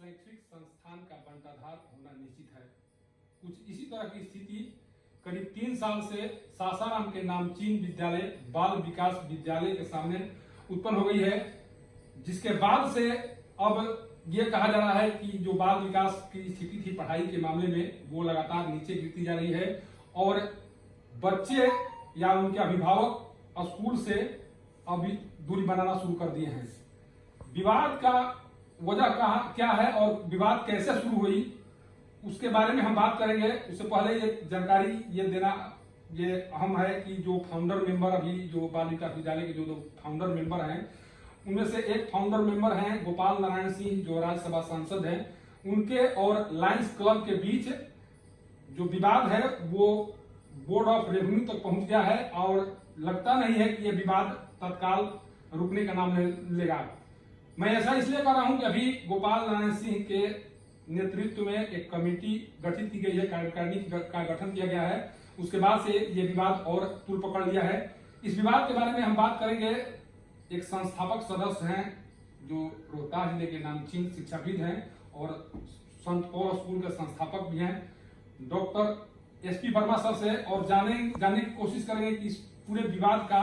शैक्षिक संस्थान का बंटाधार होना निश्चित है। कुछ इसी तरह की स्थिति करीब 3 साल से सासाराम के नामचीन विद्यालय बाल विकास विद्यालय के सामने उत्पन्न हो गई है, जिसके बाद से अब ये कहा जा रहा है कि जो बाल विकास की स्थिति थी पढ़ाई के मामले में वो लगातार नीचे गिरती जा रही है और बच्चे या उनके अभिभावक स्कूल से अभी दूरी बनाना शुरू कर दिए हैं। विवाद का वजह क्या है और विवाद कैसे शुरू हुई उसके बारे में हम बात करेंगे। उससे पहले ये जानकारी ये देना ये अहम है कि जो फाउंडर मेंबर अभी जो बाल विकास विद्यालय के जो फाउंडर मेंबर हैं उनमें से एक फाउंडर मेंबर हैं गोपाल नारायण सिंह जो राज्यसभा सांसद हैं, उनके और लायंस क्लब के बीच जो विवाद है वो बोर्ड ऑफ रेवेन्यू तक पहुंच गया है और लगता नहीं है कि ये विवाद तत्काल रुकने का नाम लेगा। मैं ऐसा इसलिए कर रहा हूं कि अभी गोपाल नारायण सिंह के नेतृत्व में एक कमेटी गठित की गई है, कार्यकारिणी का गठन किया गया है। उसके बाद से ये विवाद और तूल पकड़ लिया है। इस विवाद के बारे में हम बात करेंगे। एक संस्थापक सदस्य हैं जो रोहतास जिले के नामचीन शिक्षाविद हैं और संत पौल स्कूल के संस्थापक भी हैं, डॉक्टर एसपी वर्मा सर से, और जानने की कोशिश करेंगे कि इस पूरे विवाद का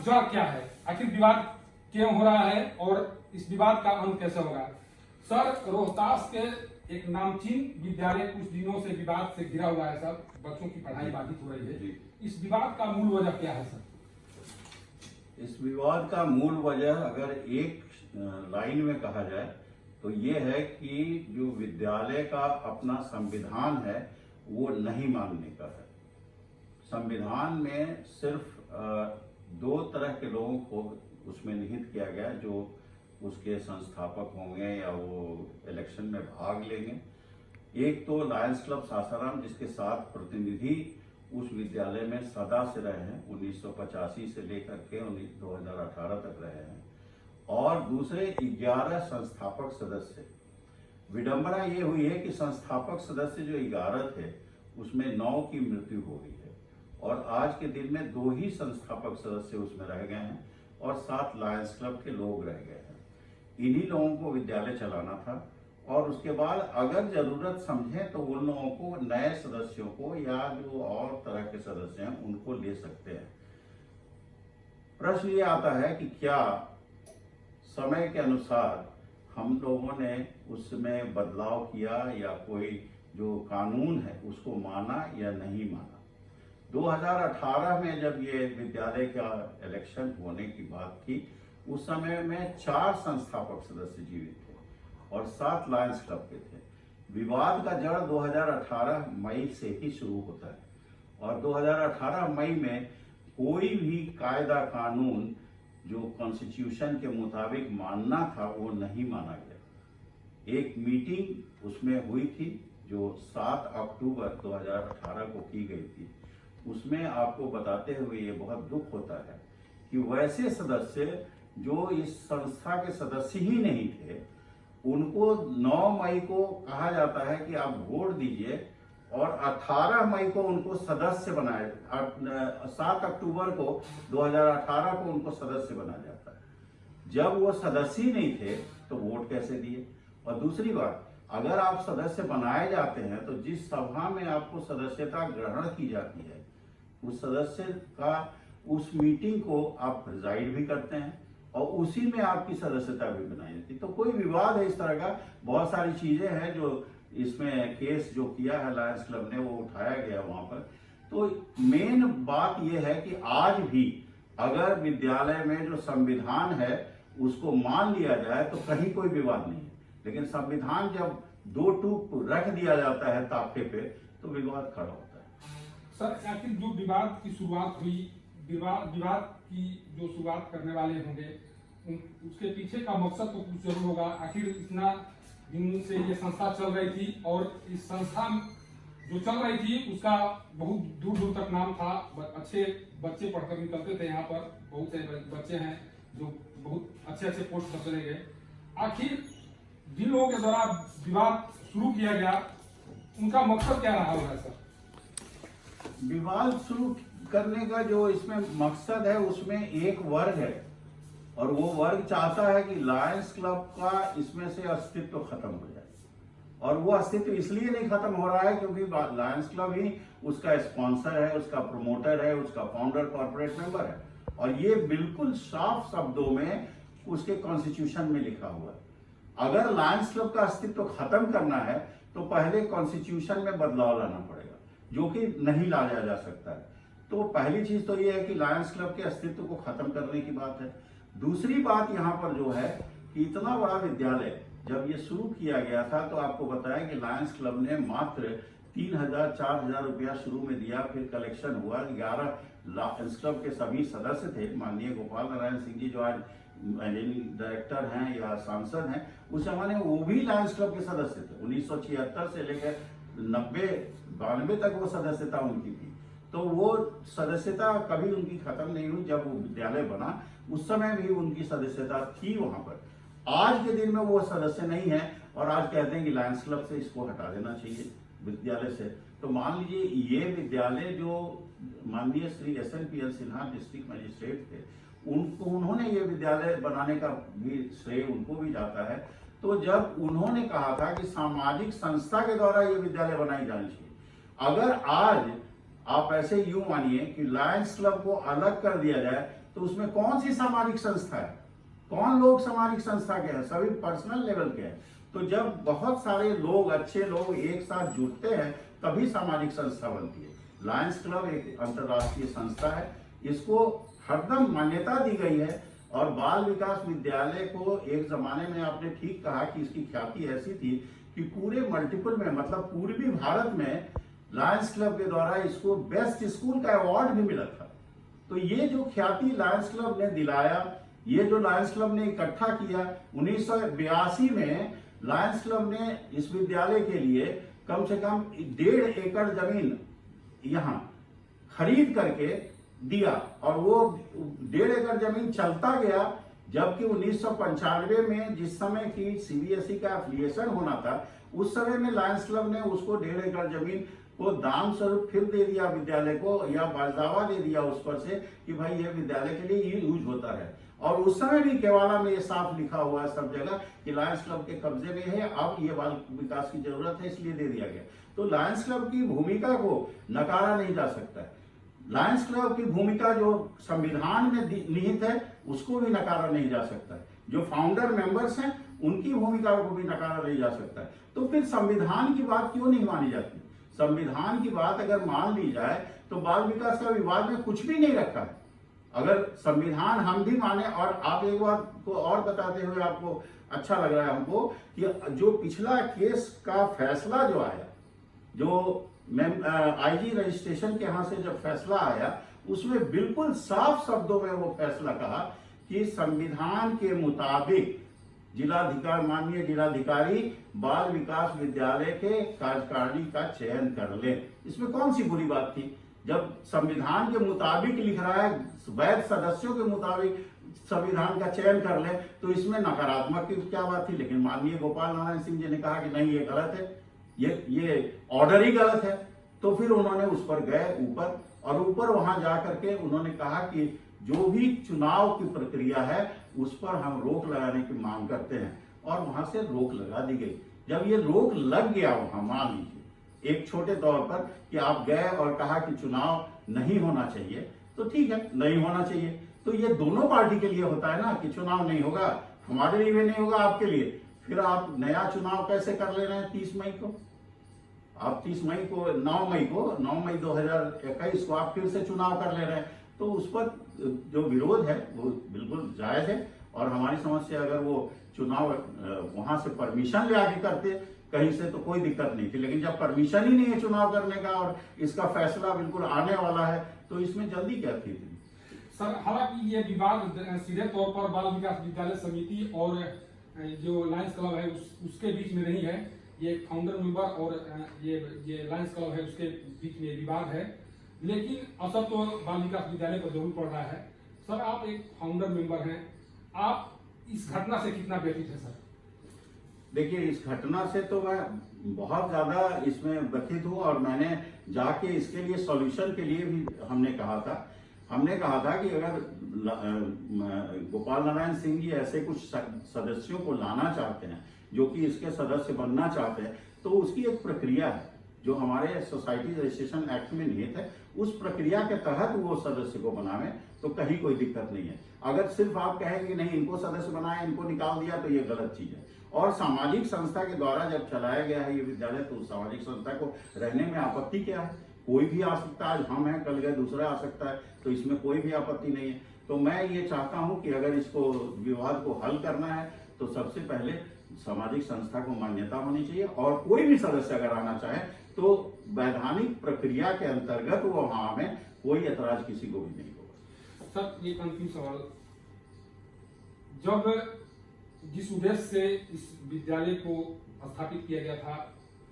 जड़ क्या है, आखिर विवाद क्यों हो रहा है और इस विवाद का अंत कैसे होगा। सर, रोहतास के एक नामचीन विद्यालय कुछ दिनों से विवाद से घिरा हुआ है सर, बच्चों की पढ़ाई बाधित हो रही है। इस विवाद का मूल वजह क्या है सर? इस विवाद का मूल वजह अगर एक लाइन में कहा जाए तो ये है कि जो विद्यालय का अपना संविधान है वो नहीं मानने का है। संविधान में सिर्फ 2 तरह के लोगों को उसमें निहित किया गया जो उसके संस्थापक होंगे या वो इलेक्शन में भाग लेंगे। एक तो लायंस क्लब सासाराम जिसके 7 प्रतिनिधि उस विद्यालय में सदा से रहे हैं, 1985 से लेकर के 2018 तक रहे हैं, और दूसरे 11 संस्थापक सदस्य। विडंबना ये हुई है कि संस्थापक सदस्य जो 11 थे उसमें 9 की मृत्यु हो गई है और आज के दिन में 2 ही संस्थापक सदस्य उसमें रह गए हैं और 7 लायंस क्लब के लोग रह गए हैं। इन्हीं लोगों को विद्यालय चलाना था और उसके बाद अगर जरूरत समझें तो उन लोगों को, नए सदस्यों को या जो और तरह के सदस्य हैं उनको ले सकते हैं। प्रश्न ये आता है कि क्या समय के अनुसार हम लोगों ने उसमें बदलाव किया या कोई जो कानून है उसको माना या नहीं माना। 2018 में जब ये विद्यालय का इलेक्शन होने की बात थी उस समय में 4 संस्थापक सदस्य जीवित थे और 7 लायंस क्लब के थे। विवाद का जड़ 2018 मई से ही शुरू होता है और 2018 मई में कोई भी कायदा कानून जो कॉन्स्टिट्यूशन के मुताबिक मानना था वो नहीं माना गया। एक मीटिंग उसमें हुई थी जो 7 अक्टूबर 2018 को की गई थी। उसमें आपको बताते हुए ये बहुत दुख होता है कि वैसे सदस्य जो इस संस्था के सदस्य ही नहीं थे उनको 9 मई को कहा जाता है कि आप वोट दीजिए और 18 मई को उनको सदस्य बनाया। 7 अक्टूबर को 2018 को उनको सदस्य बनाया जाता है। जब वो सदस्य ही नहीं थे तो वोट कैसे दिए? और दूसरी बात, अगर आप सदस्य बनाए जाते हैं तो जिस सभा में आपको सदस्यता ग्रहण की जाती है उस सदस्य का उस मीटिंग को आप प्रिजाइड भी करते हैं और उसी में आपकी सदस्यता भी बनाई जाती। तो कोई विवाद है इस तरह का, बहुत सारी चीजें हैं जो इसमें केस जो किया है लायंस क्लब ने वो उठाया गया वहां पर। तो मेन बात यह है कि आज भी अगर विद्यालय में जो संविधान है उसको मान लिया जाए तो कहीं कोई विवाद नहीं है, लेकिन संविधान जब 2 टूक रख दिया जाता है ताफे पे तो विवाद खड़ा होता है। सर, आखिर जो विवाद की शुरुआत हुई, विवाद की जो शुरुआत करने वाले होंगे उसके पीछे का मकसद तो कुछ जरूर होगा। आखिर इतना दिन से ये संस्था चल रही थी और इस संस्था जो चल रही थी उसका बहुत दूर दूर तक नाम था। अच्छे बच्चे पढ़कर निकलते थे। यहाँ पर बहुत से बच्चे हैं जो बहुत अच्छे अच्छे पोस्ट पर चले गए। आखिर जिन लोगों के द्वारा विवाद शुरू किया गया उनका मकसद क्या रहा होगा सर? विवाद शुरू करने का जो इसमें मकसद है उसमें एक वर्ग है और वो वर्ग चाहता है कि लायंस क्लब का इसमें से अस्तित्व खत्म हो जाए। और वो अस्तित्व इसलिए नहीं खत्म हो रहा है क्योंकि लायंस क्लब ही उसका स्पॉन्सर है, उसका प्रमोटर है, उसका फाउंडर कॉर्पोरेट मेंबर है, और ये बिल्कुल साफ शब्दों में उसके कॉन्स्टिट्यूशन में लिखा हुआ है। अगर लायंस क्लब का अस्तित्व खत्म करना है तो पहले कॉन्स्टिट्यूशन में बदलाव लाना पड़ेगा, जो कि नहीं लाया जा सकता है। तो पहली चीज तो ये है कि लायंस क्लब के अस्तित्व को खत्म करने की बात है। दूसरी बात यहाँ पर जो है कि इतना बड़ा विद्यालय जब ये शुरू किया गया था तो आपको बताया कि लायंस क्लब ने मात्र 3,000-4,000 रुपया शुरू में दिया, फिर कलेक्शन हुआ। 11 लायंस क्लब के सभी सदस्य थे। माननीय गोपाल नारायण सिंह जी जो आज मैनेजिंग डायरेक्टर हैं या सांसद हैं, उस जमाने में वो भी लायंस क्लब के सदस्य थे। 1976 से लेकर 90-92 तक वो सदस्यता उनकी थी। तो वो सदस्यता कभी उनकी खत्म नहीं हुई। जब वो विद्यालय बना उस समय भी उनकी सदस्यता थी वहां पर। आज के दिन में वो सदस्य नहीं है और आज कहते हैं कि लायंस क्लब से इसको हटा देना चाहिए विद्यालय से। तो मान लीजिए ये विद्यालय जो माननीय Shri SNPL Sinha district magistrate थे, उन्होंने ये विद्यालय बनाने का भी श्रेय उनको भी जाता है। तो जब उन्होंने कहा था कि सामाजिक संस्था के द्वारा ये विद्यालय बनाई जानी चाहिए, अगर आज आप ऐसे यूं मानिए कि लायंस क्लब को अलग कर दिया जाए तो उसमें कौन सी सामाजिक संस्था है, कौन लोग सामाजिक संस्था के हैं, सभी पर्सनल लेवल के हैं। तो जब बहुत सारे लोग, अच्छे लोग एक साथ जुटते हैं तभी सामाजिक संस्था बनती है। लायंस क्लब एक अंतर्राष्ट्रीय संस्था है, इसको हरदम मान्यता दी गई है। और बाल विकास विद्यालय को एक जमाने में आपने ठीक कहा कि इसकी ख्याति ऐसी थी कि पूरे मल्टीपल में, मतलब पूर्वी भारत में लायंस क्लब के द्वारा इसको बेस्ट स्कूल का अवार्ड भी मिला था। तो ये जो ख्याति लायंस क्लब ने दिलाया, ये जो लायंस क्लब ने इकट्ठा किया, 1982 में लायंस क्लब ने इस विद्यालय के लिए कम से कम 1.5 एकड़ जमीन यहाँ खरीद करके दिया और वो 1.5 एकड़ जमीन चलता गया। जबकि 1995 में जिस समय की CBSE का एफिलिएशन होना था, उस समय में लायंस क्लब ने उसको 1.5 एकड़ जमीन को दान स्वरूप फिर दे दिया विद्यालय को, या बाजदावा दे दिया उस पर से कि भाई ये विद्यालय के लिए यूज होता है। और उस समय भी केवाड़ा में ये साफ लिखा हुआ है सब जगह कि लायंस क्लब के कब्जे में है, अब ये बाल विकास की जरूरत है इसलिए दे दिया गया। तो लायंस क्लब की भूमिका को नकारा नहीं जा सकता है। लायंस क्लब की भूमिका जो संविधान में निहित है उसको भी नकारा नहीं जा सकता है। जो फाउंडर मेंबर्स हैं उनकी भूमिका को भी नकारा नहीं जा सकता है। तो फिर संविधान की बात क्यों नहीं मानी जाती? संविधान की बात अगर मान ली जाए तो बाल विकास का विभाग में कुछ भी नहीं रखा है। अगर संविधान हम भी माने, और आप एक बात को और बताते हुए आपको अच्छा लग रहा है हमको कि जो पिछला केस का फैसला जो आया, जो IG रजिस्ट्रेशन के यहाँ से जब फैसला आया, उसमें बिल्कुल साफ शब्दों में वो फैसला कहा कि संविधान के मुताबिक माननीय जिलाधिकारी बाल विकास विद्यालय के कार्यकारिणी का चयन कर ले। इसमें कौन सी बुरी बात थी? जब संविधान के मुताबिक लिख रहा है, वैध सदस्यों के मुताबिक संविधान का चयन कर ले, तो इसमें नकारात्मक की क्या बात थी? लेकिन माननीय गोपाल नारायण सिंह जी ने कहा कि नहीं, ये गलत है, ये ऑर्डर ही गलत है। तो फिर उन्होंने उस पर गए ऊपर, और ऊपर वहां जाकर के उन्होंने कहा कि जो भी चुनाव की प्रक्रिया है उस पर हम रोक लगाने की मांग करते हैं, और वहां से रोक लगा दी गई। जब ये रोक लग गया वहां, मान लीजिए एक छोटे तौर पर कि आप गए और कहा कि चुनाव नहीं होना चाहिए, तो ठीक है, नहीं होना चाहिए। तो ये दोनों पार्टी के लिए होता है ना कि चुनाव नहीं होगा, हमारे लिए भी नहीं होगा, आपके लिए। फिर आप नया चुनाव कैसे कर ले रहे हैं? 30 मई को आप 9 मई 2021 को आप फिर से चुनाव कर ले रहे हैं। तो उस पर जो विरोध है वो बिल्कुल जायज है, और हमारी समझ से अगर वो चुनाव वहां से परमिशन ले आके करते कहीं से तो कोई दिक्कत नहीं थी। लेकिन जब परमिशन ही नहीं है चुनाव करने का और इसका फैसला बिल्कुल आने वाला है, तो इसमें जल्दी क्या थी? सर, हालांकि ये विवाद सीधे तौर पर बाल विकास विद्यालय समिति और जो लायंस क्लब है उसके बीच में नहीं है। ये फाउंडर मेंबर और ये लायंस क्लब है उसके बीच में विवाद है, लेकिन असर तो बाल विकास विद्यालय पर जरूर पड़ रहा है। सर, आप एक फाउंडर मेंबर हैं, आप इस घटना से कितना व्यथित है? सर देखिए, इस घटना से तो मैं बहुत ज्यादा इसमें व्यथित हूँ, और मैंने जाके इसके लिए सॉल्यूशन के लिए भी हमने कहा था कि अगर गोपाल नारायण सिंह जी ऐसे कुछ सदस्यों को लाना चाहते हैं जो कि इसके सदस्य बनना चाहते हैं, तो उसकी एक प्रक्रिया है जो हमारे सोसाइटी रजिस्ट्रेशन एक्ट में निहित है। उस प्रक्रिया के तहत वो सदस्य को बनावे तो कहीं कोई दिक्कत नहीं है। अगर सिर्फ आप कहेंगे कि नहीं इनको सदस्य बनाए, इनको निकाल दिया, तो ये गलत चीज है। और सामाजिक संस्था के द्वारा जब चलाया गया है ये विद्यालय, तो उस सामाजिक संस्था को रहने में आपत्ति क्या है? कोई भी आ सकता है, आज हम हैं, कल गए दूसरा आ सकता है, तो इसमें कोई भी आपत्ति नहीं है। तो मैं ये चाहता हूं कि अगर इसको विवाद को हल करना है तो सबसे पहले सामाजिक संस्था को मान्यता होनी चाहिए, और कोई भी सदस्य अगर आना चाहे तो वैधानिक प्रक्रिया के अंतर्गत वो वहां में कोई ऐतराज किसी को भी नहीं होगा। सर, एक अंतिम सवाल, जब जिस उद्देश्य से इस विद्यालय को स्थापित किया गया था,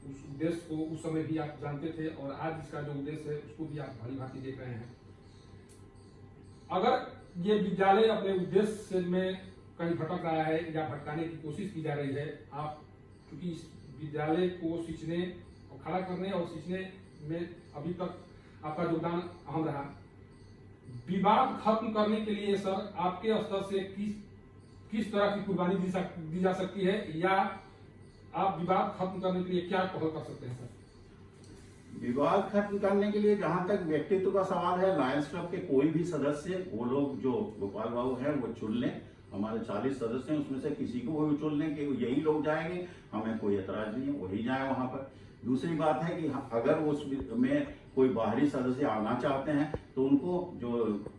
उस उद्देश्य को उस समय भी आप जानते थे, और आज इसका जो उद्देश्य है उसको भी आप भली भांति देख रहे हैं। अगर ये विद्यालय अपने उद्देश्य में कहीं भटक रहा है या भटकाने की कोशिश की जा रही है, आप क्योंकि इस विद्यालय को सींचने और खड़ा करने और सींचने में अभी तक आपका योगदान अहम रहा, विवाद खत्म करने के लिए सर आपके स्तर से किस तरह की कुर्बानी दी जा सकती है, या आप विवाद खत्म करने के लिए क्या पहल कर सकते हैं सर? विवाद खत्म करने के लिए जहां तक व्यक्तित्व का सवाल है, लायंस क्लब के कोई भी सदस्य, वो लोग जो गोपाल बाबू हैं वो चुन लें। हमारे 40 सदस्य हैं, उसमें से किसी को वो चुन लें कि यही लोग जाएंगे, हमें कोई ऐतराज नहीं है, वही जाए वहां पर। दूसरी बात है कि अगर उसमें कोई बाहरी सदस्य आना चाहते हैं तो उनको जो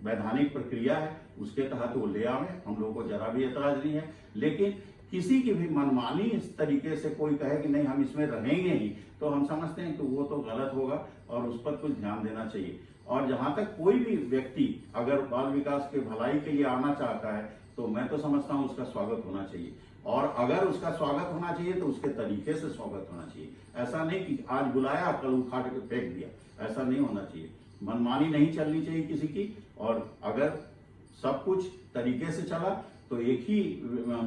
वैधानिक प्रक्रिया है उसके तहत वो ले आवे, हम लोगों को जरा भी ऐतराज नहीं है। लेकिन किसी की भी मनमानी इस तरीके से कोई कहे कि नहीं हम इसमें रहेंगे ही, तो हम समझते हैं कि वो तो गलत होगा और उस पर कुछ ध्यान देना चाहिए। और जहां तक कोई भी व्यक्ति अगर बाल विकास के भलाई के लिए आना चाहता है तो मैं तो समझता हूं उसका स्वागत होना चाहिए, और अगर उसका स्वागत होना चाहिए तो उसके तरीके से स्वागत होना चाहिए। ऐसा नहीं कि आज बुलाया कल उखाड़ के फेंक दिया, ऐसा नहीं होना चाहिए। मनमानी नहीं चलनी चाहिए किसी की, और अगर सब कुछ तरीके से चला तो एक ही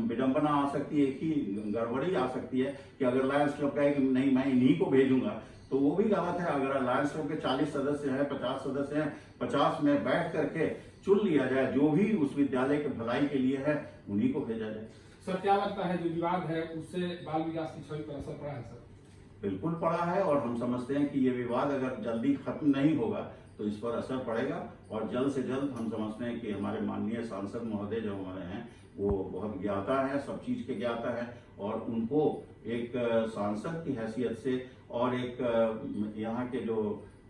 विडंबना आ सकती है, एक ही गड़बड़ी आ सकती है कि अगर लायंस क्लब कहे कि नहीं मैं इन्हीं को भेजूंगा, तो वो भी गलत है। अगर लायंस क्लब के 40 सदस्य हैं, 50 सदस्य हैं, 50 में बैठ करके चुन लिया जाए जो भी उस विद्यालय के भलाई के लिए है, उन्हीं को भेजा जाए। सर, क्या लगता है जो विवाद है उससे बाल विकास की छवि पर असर पड़ा है सर? बिल्कुल पड़ा है, और हम समझते हैं कि ये विवाद अगर जल्दी खत्म नहीं होगा तो इस पर असर पड़ेगा, और जल्द से जल्द हम समझते हैं कि हमारे माननीय सांसद महोदय जो हमारे हैं वो बहुत ज्ञाता है, सब चीज के ज्ञाता है, और उनको एक सांसद की हैसियत से और एक यहाँ के जो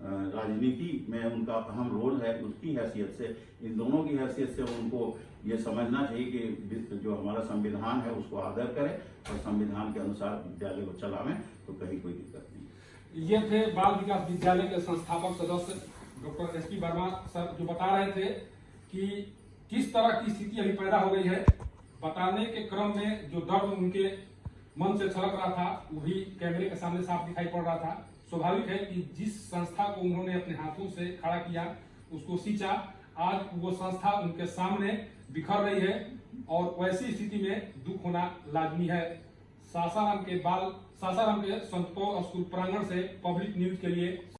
राजनीति में उनका अहम रोल है उसकी हैसियत से, इन दोनों की हैसियत से उनको ये समझना चाहिए कि जो हमारा संविधान है उसको आदर करें और संविधान के अनुसार विद्यालय को चलावें, तो कहीं कोई दिक्कत नहीं। ये थे बाल विकास विद्यालय के संस्थापक सदस्य डॉक्टर एसपी वर्मा सर, जो बता रहे थे कि किस तरह की स्थिति अभी पैदा हो गई है। बताने के क्रम में जो दर्द उनके मन से छलक रहा था वो भी कैमरे के सामने साफ दिखाई पड़ रहा था। स्वाभाविक है कि जिस संस्था को उन्होंने अपने हाथों से खड़ा किया, उसको सींचा, आज वो संस्था उनके सामने बिखर रही है, और वैसी स्थिति में दुख होना लाजमी है। सासाराम के संत पौल स्कूल प्रांगण से पब्लिक न्यूज के लिए